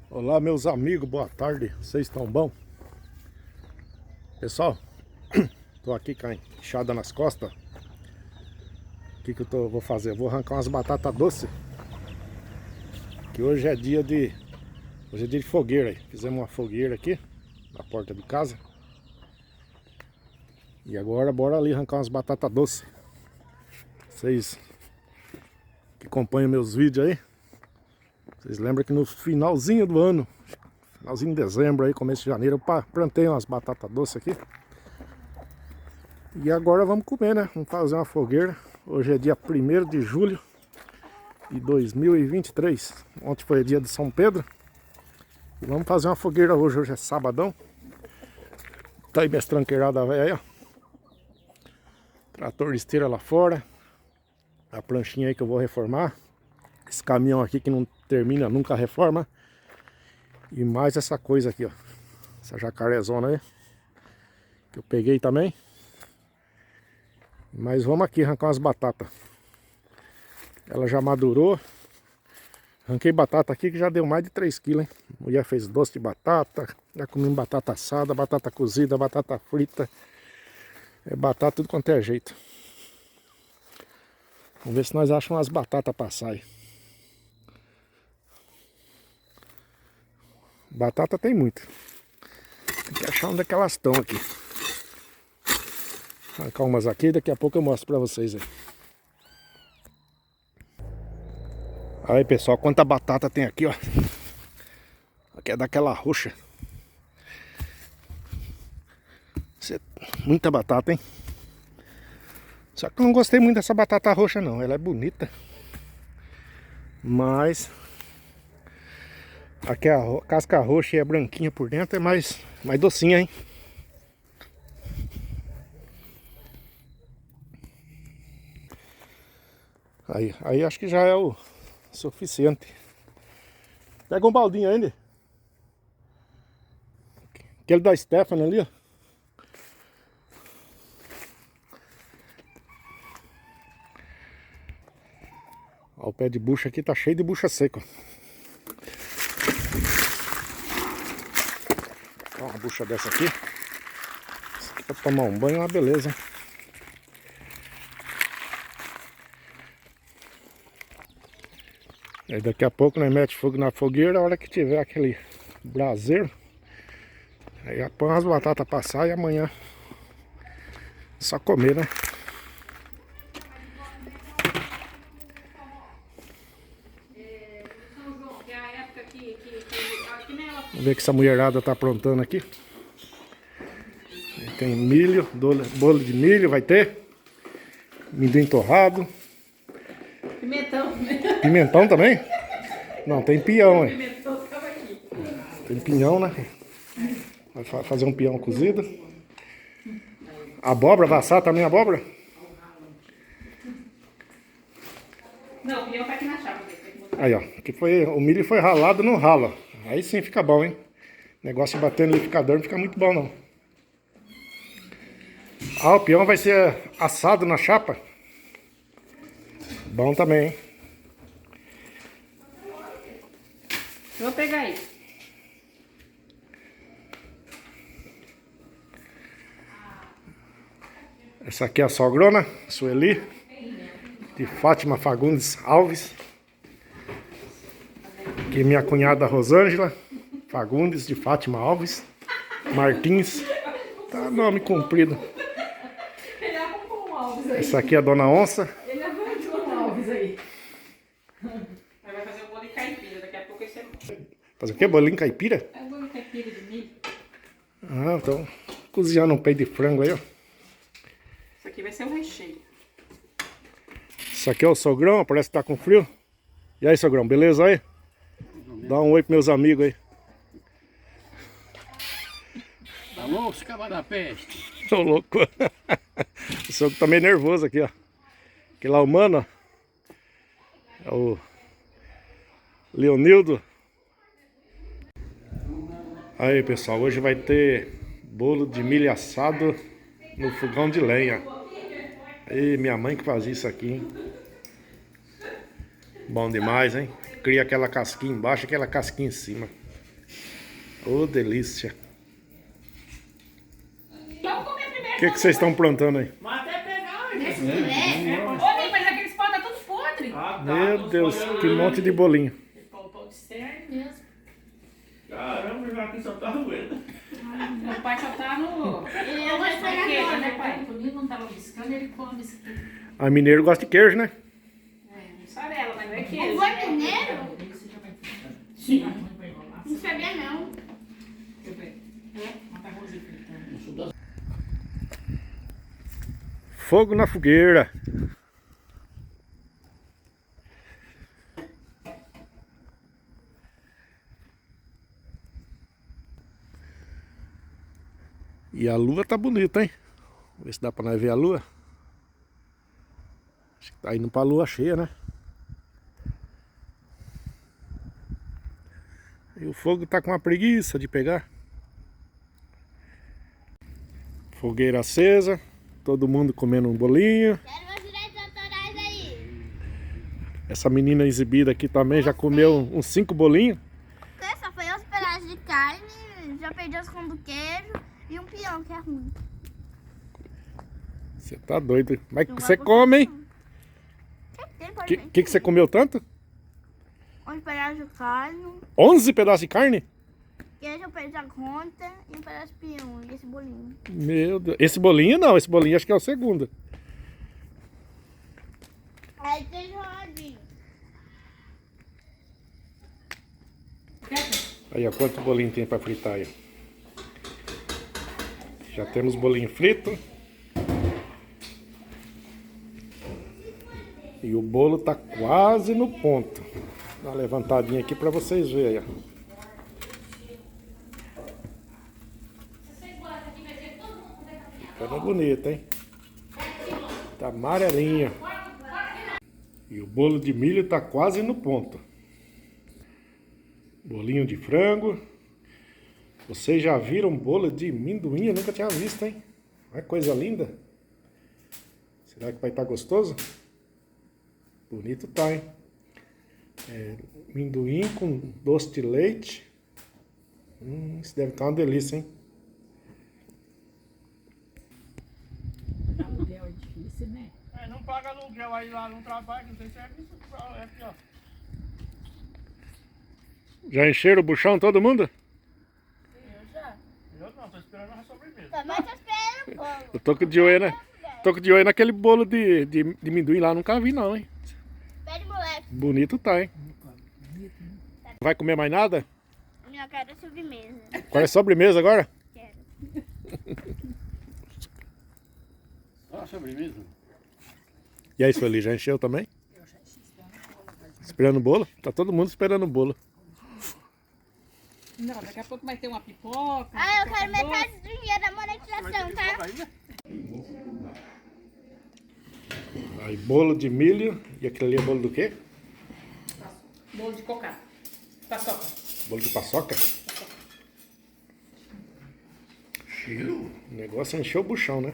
Olá, meus amigos, boa tarde, vocês estão bom? Pessoal, tô aqui com a enxada nas costas. O que eu vou fazer? Eu vou arrancar umas batatas doces. Que hoje é dia de fogueira. Fizemos uma fogueira aqui na porta de casa. E agora bora ali arrancar umas batatas doces. Vocês que acompanham meus vídeos aí, vocês lembram que no finalzinho do ano, finalzinho de dezembro aí, começo de janeiro, eu plantei umas batatas doces aqui. E agora vamos comer, né? Vamos fazer uma fogueira. Hoje é dia 1º de julho de 2023. Ontem foi dia de São Pedro. E vamos fazer uma fogueira hoje. Hoje é sabadão. Tá aí minhas tranqueiradas velha aí, ó. Trator de esteira lá fora. A planchinha aí que eu vou reformar. Esse caminhão aqui que não termina, nunca reforma. E mais essa coisa aqui, ó. Essa jacarezona aí. Que eu peguei também. Mas vamos aqui arrancar umas batatas. Ela já madurou. Arranquei batata aqui que já deu mais de 3 kg, hein? A mulher fez doce de batata. Já comemos batata assada, batata cozida, batata frita. É batata tudo quanto é jeito. Vamos ver se nós achamos umas batatas pra assar. Batata tem muito. Tem que achar onde é que elas estão aqui. Arrancar umas aqui, daqui a pouco eu mostro pra vocês aí. Aí pessoal, quanta batata tem aqui, ó. Aqui é daquela roxa. Muita batata, hein? Só que eu não gostei muito dessa batata roxa não. Ela é bonita. Mas aqui a casca roxa e é branquinha por dentro, é mais docinha, hein? Aí acho que já é o suficiente. Pega um baldinho ainda. Aquele da Stephanie ali, ó. Ó, o pé de bucha aqui tá cheio de bucha seca. Ó, uma bucha dessa aqui. Isso aqui pra tomar um banho é uma beleza, hein? Aí daqui a pouco nós mete fogo na fogueira, a hora que tiver aquele braseiro, aí põe as batatas passar e amanhã só comer, né? Vamos ver o que essa mulherada tá aprontando aqui. Tem milho, bolo de milho, vai ter. Amendoim torrado. Pimentão. Pimentão também? Não, tem pinhão, hein? Pimentão tava aqui. Tem pinhão, né? Vai fazer um pinhão cozido. Abóbora, vai assar também abóbora? Não, o pinhão tá aqui na chave. Aí, ó. O milho foi ralado no ralo. Aí sim fica bom, hein? Negócio de bater no liquidificador não fica muito bom, não. Ah, o pinhão vai ser assado na chapa. Bom também, hein? Vou pegar aí. Essa aqui é a sogrona, Sueli, de Fátima Fagundes Alves. Aqui minha cunhada Rosângela Fagundes, de Fátima Alves Martins. Tá nome comprido. Ele arrumou um Alves aí. Essa aqui é a Dona Onça. Ele arrumou um Alves aí. Vai fazer um bolo de caipira. Daqui a pouco esse é... Fazer o quê? Bolinho caipira? É um bolo de caipira de milho. Ah, então cozinhando um peito de frango aí, ó. Isso aqui vai ser o recheio. Isso aqui é o sogrão, parece que tá com frio. E aí, sogrão, beleza aí? Dá um oi pros meus amigos aí. Alô, os cabas da peste. Tô louco. O sogro tá meio nervoso aqui, ó. Aquele lá, o mano, ó. É o Leonildo. Aí, pessoal, hoje vai ter bolo de milho assado no fogão de lenha. Aí, minha mãe que fazia isso aqui, hein? Bom demais, hein? Cria aquela casquinha embaixo e aquela casquinha em cima. Ô, delícia. Vamos comer primeiro. O que vocês estão plantando aí? Mas até pegar, Nesse né? filé, Ô, Ney, mas aqueles pão tá tudo podre. Ah, tá, Meu tô Deus, olhando que ali. monte de bolinho. Pão de cerne mesmo. Caramba, já aqui só tá doendo. Meu pai só tá no... eu vou esperar Queijo, agora. né, pai? O Nino não tava buscando, ele come isso aqui. A mineiro gosta de queijo, né? É, mussarela, mas não é O queijo. vô é mineiro? Sim. Não sabia não. Deixa eu ver. É, macarrãozinho fritando. Fogo na fogueira. E a lua tá bonita, hein? Vamos ver se dá pra nós ver a lua. Acho que tá indo pra lua cheia, né? E o fogo tá com uma preguiça de pegar. Fogueira acesa. Todo mundo comendo um bolinho. Quero meus direitos autorais aí. Essa menina exibida aqui também já comeu uns 5 bolinhos. Só foi uns pedaços de carne, já perdi os com do queijo e um peão que é ruim. Você tá doido. Mas Não você vai come, hein? Tem, O pode que você comeu tanto? Uns pedaços de carne, 11 pedaços de carne? queijo eu perdi a conta e um pedaço de peão e esse bolinho. Meu Deus. Esse bolinho não, esse bolinho acho que é o segundo. Aí tem enroladinho. Aí, ó, quanto bolinho tem pra fritar aí? Já temos bolinho frito. E o bolo tá quase no ponto. Dá uma levantadinha aqui pra vocês verem, ó. Ficando bonito, hein? Tá amarelinho. E o bolo de milho tá quase no ponto. Bolinho de frango. Vocês já viram bolo de amendoim? Eu nunca tinha visto, hein? Olha que coisa linda. Será que vai estar gostoso? Bonito tá, hein? Amendoim com doce de leite. Isso deve estar uma delícia, hein? Aluguel é difícil, né? É, não paga aluguel aí lá no trabalho, não tem serviço. É aqui, ó. Já encheram o buchão todo mundo? Eu não, tô esperando a sobremesa. Também tô esperando o bolo. Eu tô com de olho, né? Tô com de olho naquele bolo de amendoim lá, nunca vi não, hein? Pede moleque. Bonito tá, hein? Vai comer mais nada? Minha cara é sobremesa. Qual é a sobremesa agora? Quero. Só a sobremesa. E aí, Sueli, já encheu também? Esperando o bolo? Tá todo mundo esperando o bolo. Não, daqui a pouco vai ter uma pipoca. Ah, eu quero pipoca metade do dinheiro da monetização, tá? Aí, bolo de milho. E aquele ali é bolo do quê? doce, bolo de cocada. Paçoca. Bolo de paçoca? Cheiro. O negócio é encher o buchão, né?